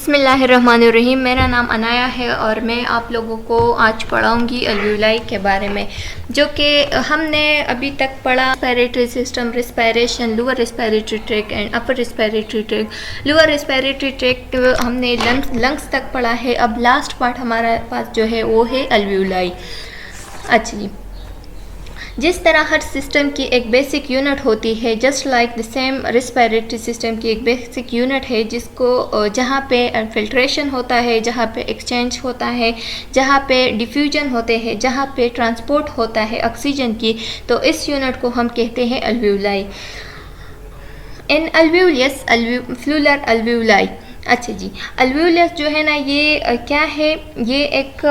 बिस्मिल्लाहिर्रहमानिर्रहीम। मेरा नाम अनाया है और मैं आप लोगों को आज पढ़ाऊँगी अल्वेओलाई के बारे में, जो कि हमने अभी तक पढ़ा। Respiratory system, respiration, lower respiratory tract and upper respiratory tract. Lower respiratory tract हमने लंग्स तक पढ़ा है। अब लास्ट पार्ट हमारे पास जो है वो है अल्वेओलाई। अच्छा जी, जिस तरह हर सिस्टम की एक बेसिक यूनिट होती है, just like the same respiratory system की एक बेसिक यूनिट है जिसको जहाँ पे फिल्ट्रेशन होता है, जहाँ पे एक्सचेंज होता है, जहाँ पे डिफ्यूजन होते हैं, जहाँ पे ट्रांसपोर्ट होता है ऑक्सीजन की, तो इस यूनिट को हम कहते हैं अल्वेओलाई। इन अल्वेओलियस फ्लूलर अल्वेओलाई। अच्छा जी, अल्वेओलस जो है ना ये क्या है, ये एक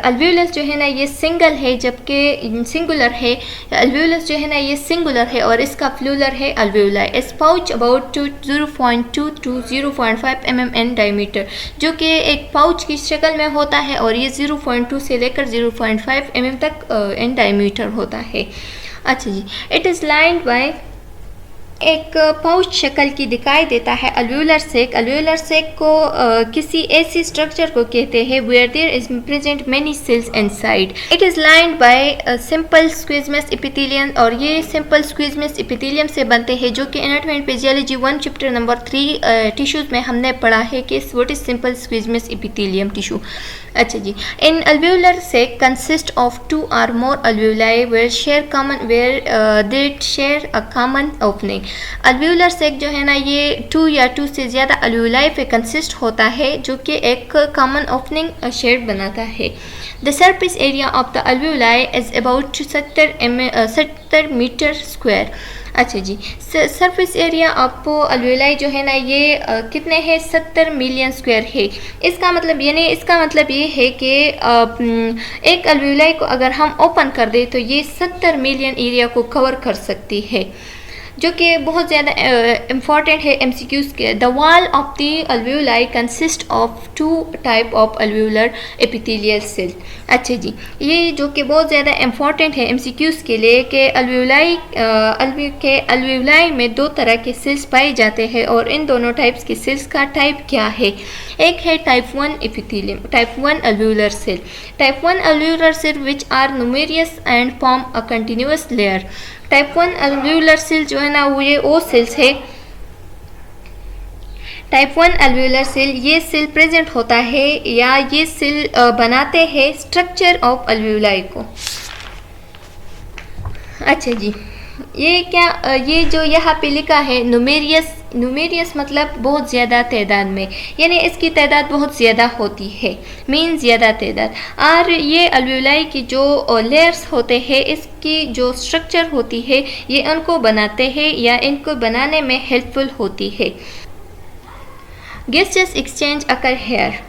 अल्वेओलस जो है ना ये सिंगल है, जबकि सिंगुलर है। अल्वेओलस जो है ना ये सिंगुलर है और इसका फ्लूलर है अल्वेओलाई। इस pouch about 0.2 to 0.5 mm in diameter, जो कि एक पाउच की शक्ल में होता है और ये 0.2 से लेकर 0.5 mm तक इन डायमीटर होता है। अच्छा जी, इट इज़ लाइंड बाय एक पाउच शक्ल की दिखाई देता है अल्वेओलर सेक। अल्वेओलर सेक को किसी ऐसी स्ट्रक्चर को कहते हैं where there is present many cells inside. It is lined by simple squamous epithelium, और ये सिंपल स्क्विज़मस एपिथेलियम से बनते हैं, जो कि anatomy and physiology 1 chapter number 3 tissues में हमने पढ़ा है कि what is simple squamous epithelium tissue. अच्छा जी, in alveolar sac consist of 2 or more alveoli where they share a common opening। अल्वेओलर सेक जो है ना ये 2 या 2 से ज़्यादा अल्वेओलाई पे कंसिस्ट होता है, जो कि एक कॉमन ओपनिंग शेड बनाता है। The surface area of the alveoli is about 70 meter square. अच्छा जी, सरफेस एरिया ऑफ अल्वेओलाई जो है ना ये कितने हैं, 70 मिलियन स्क्वायर है। इसका मतलब ये है कि एक अल्वेओलाई को अगर हम ओपन कर दें तो ये 70 मिलियन एरिया को कवर कर सकती है, जो कि बहुत ज़्यादा इम्पॉर्टेंट है एमसीक्यूज़ के। The wall of the alveoli consist of 2 type of alveolar epithelial cell. अच्छा जी, ये जो कि बहुत ज़्यादा इम्पॉर्टेंट है एमसीक्यूज़ के लिए कि अल्वेओलाई में 2 तरह के सेल्स पाए जाते हैं, और इन दोनों टाइप्स के सेल्स का टाइप क्या है। एक है type 1 epithelium, type 1 alveolar cell. Type 1 alveolar cell which are numerous and form a continuous layer. Type 1 alveolar cell जो है ना वो ये ओ सेल्स है। टाइप 1 अल्वेओलर सेल, ये सेल प्रेजेंट होता है या ये सेल बनाते हैं स्ट्रक्चर ऑफ अल्वेओलाई को। अच्छा जी, ये जो यहाँ पे लिखा है न्यूमेरियस मतलब बहुत ज़्यादा तादाद में, यानी इसकी तादाद बहुत ज़्यादा होती है, मीन ज़्यादा तादाद। और ये अल्वेओलाई की जो लेयर्स होते हैं, इसकी जो स्ट्रक्चर होती है, ये उनको बनाते हैं या इनको बनाने में हेल्पफुल होती है। गैसेस एक्सचेंज अकर हेयर।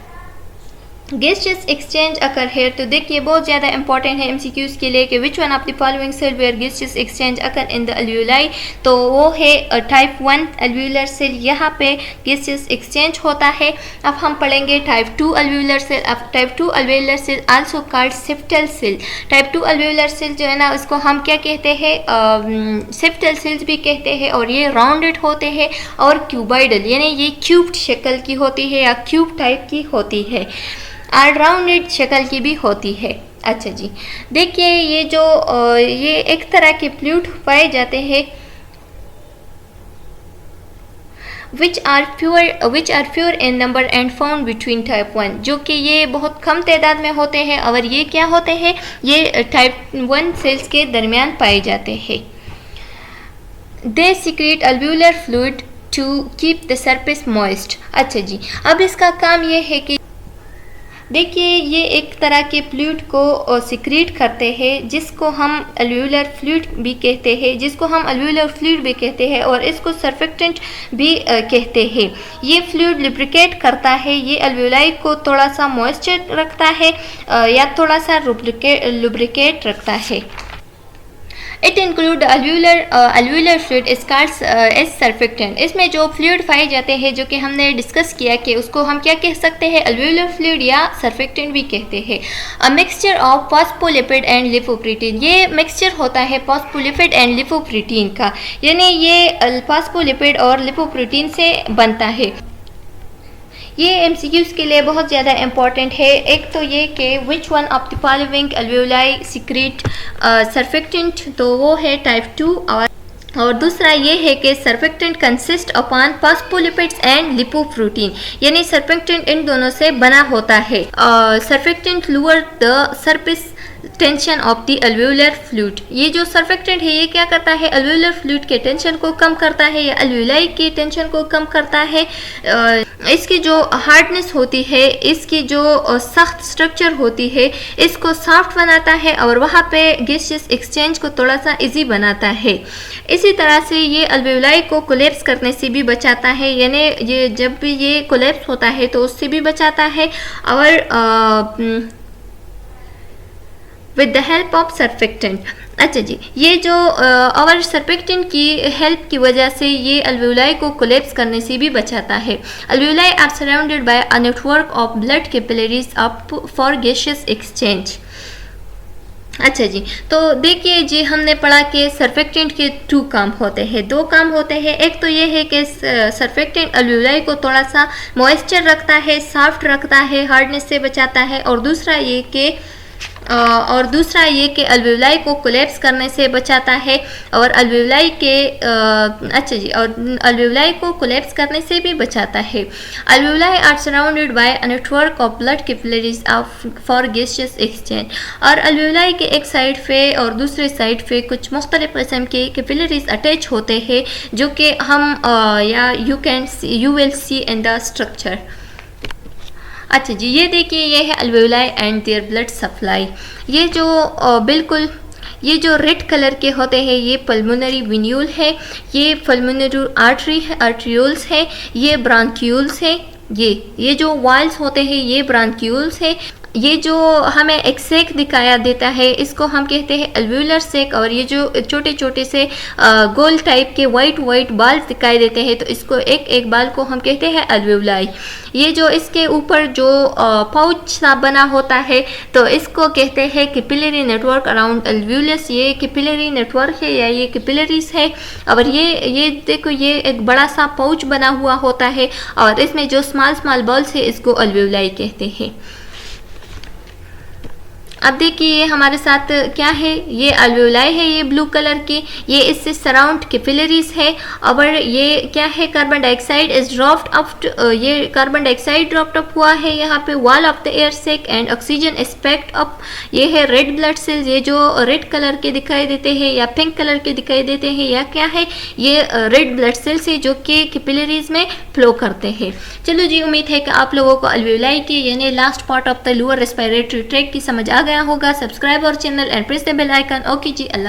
गैसेस एक्सचेंज अकर हेयर, तो देखिए बहुत ज़्यादा इंपॉर्टेंट है एमसीक्यूज़ के लिए कि which one of the following cell where gases exchange occur in the alveoli, तो वो है टाइप 1 अल्वेओलर सेल। यहाँ पे गैसेस एक्सचेंज होता है। अब हम पढ़ेंगे टाइप 2 अल्वेओलर सेल। अब type 2 alveolar cell also called septal cell. Type 2 alveolar cell जो है ना उसको हम क्या कहते हैं, सेप्टल सेल्स भी कहते हैं, और ये राउंडेड होते हैं और क्यूबॉइडल, यानी ये क्यूब्ड शक्ल की होती है या क्यूब टाइप की होती है, और राउंडेड शक्ल की भी होती है। अच्छा जी, देखिए ये एक तरह के फ्लूइड पाए जाते हैं which are fewer in number and found between type 1, जो कि ये बहुत कम तादाद में होते हैं, और ये क्या होते हैं, ये टाइप 1 सेल्स के दरमियान पाए जाते हैं। They secrete alveolar fluid to keep the surface moist। अच्छा जी, अब इसका काम ये है कि देखिए ये एक तरह के फ्लूइड को सिक्रीट करते हैं, जिसको हम अल्वेओलर फ्लूइड भी कहते हैं, और इसको सर्फेक्टेंट भी कहते हैं। ये फ्लूइड लुब्रिकेट करता है, ये अल्वेओलाई को थोड़ा सा मॉइस्चर रखता है या थोड़ा सा लुब्रिकेट रखता है। It include alveolar fluid is called as surfactant. इसमें जो फ्लूइड पाए जाते हैं, जो कि हमने डिस्कस किया कि उसको हम क्या कह सकते हैं, अल्वेओलर फ्लूइड या सर्फेक्टेंट भी कहते हैं। A mixture of phospholipid and lipoprotein, ये मिक्सचर होता है फॉस्फोलिपिड एंड लिपोप्रोटीन का, यानी ये फॉस्फोलिपिड और लिपोप्रोटीन से बनता है। ये MCQs के लिए बहुत ज़्यादा इम्पॉर्टेंट है। एक तो ये कि which one of the following alveoli secrete surfactant, तो वो है टाइप 2, और दूसरा ये है कि surfactant consist upon phospholipids and lipoprotein, यानी सर्फेक्टेंट इन दोनों से बना होता है। Surfactant lower the surface tension of the alveolar fluid, ये जो सर्फेक्टेंट है ये क्या करता है, अल्वेओलर फ्लूइड के टेंशन को कम करता है या अल्वेओलाई के टेंशन को कम करता है। इसकी जो हार्डनेस होती है, इसकी जो सख्त स्ट्रक्चर होती है, इसको सॉफ्ट बनाता है और वहाँ पे गैसियस एक्सचेंज को थोड़ा सा इजी बनाता है। इसी तरह से ये अल्वेओलाई को कोलैप्स करने से भी बचाता है, यानी ये जब भी ये कोलैप्स होता है तो उससे भी बचाता है। और with the help of surfactant, अच्छा जी, ये जो और सर्फेक्टेंट की हेल्प की वजह से ये अल्वेओलाई को कोलैप्स करने से भी बचाता है। Alveoli are surrounded by a network of blood capillaries up for gaseous exchange. अच्छा जी, तो देखिए जी, हमने पढ़ा कि सर्फेक्टेंट के 2 काम होते हैं, 2 काम होते हैं। एक तो ये है कि सर्फेक्टेंट अल्वेओलाई को थोड़ा सा मॉइस्चर रखता है, सॉफ्ट रखता है, हार्डनेस से बचाता है, और दूसरा ये कि अल्वेओलाई को कोलैप्स करने से बचाता है, और अल्वेओलाई के अच्छा जी, और अल्वेओलाई को कोलैप्स करने से भी बचाता है। Alveoli are surrounded by a network of blood capillaries for gaseous exchange, और अल्वेओलाई के एक साइड पे और दूसरे साइड पे कुछ मुख्तलिफ किस्म के कैपिलरीज अटैच होते हैं, जो कि हम या you will see in the structure. अच्छा जी, ये देखिए, ये है alveoli and their blood supply. ये जो बिल्कुल ये जो रेड कलर के होते हैं ये पल्मोनरी वेन्यूल है, ये पल्मोनरी आर्टरी है, आर्ट्रियोल्स है, ये ब्रांक्यूल्स है, ये जो वाल्स होते हैं ये ब्रांक्यूल्स है। ये जो हमें एक सेक दिखाया देता है इसको हम कहते हैं अल्वेओलर सेक, और ये जो छोटे छोटे से गोल टाइप के वाइट बाल्स दिखाई देते हैं तो इसको एक बाल को हम कहते हैं अल्वेओलाई। ये जो इसके ऊपर जो पाउच सा बना होता है तो इसको कहते हैं कैपिलरी नेटवर्क अराउंड अल्वेओलस। ये कैपिलरी नेटवर्क है या ये कैपिलरीज है, और ये देखो, ये एक बड़ा सा पाउच बना हुआ होता है और इसमें जो स्मॉल बॉल्स है इसको अल्वेओलाई कहते हैं। अब देखिए ये हमारे साथ क्या है, ये अल्वेओलाई है, ये ब्लू कलर की, ये इससे सराउंड कैपिलरीज है, और ये क्या है, carbon dioxide is dropped up, ये कार्बन डाइऑक्साइड ड्रॉप्ड अप हुआ है यहाँ पे wall of the air sac and oxygen picked up. ये है रेड ब्लड सेल्स, ये जो रेड कलर के दिखाई देते हैं या पिंक कलर के दिखाई देते हैं या क्या है, ये रेड ब्लड सेल्स है जो कि कैपिलरीज में फ्लो करते हैं। चलो जी, उम्मीद है कि आप लोगों को अल्वेओलाई की यानी last part of the lower respiratory tract की समझ आ गया होगा। सब्सक्राइब और channel and press the bell icon. Okay जी, अल्लाह।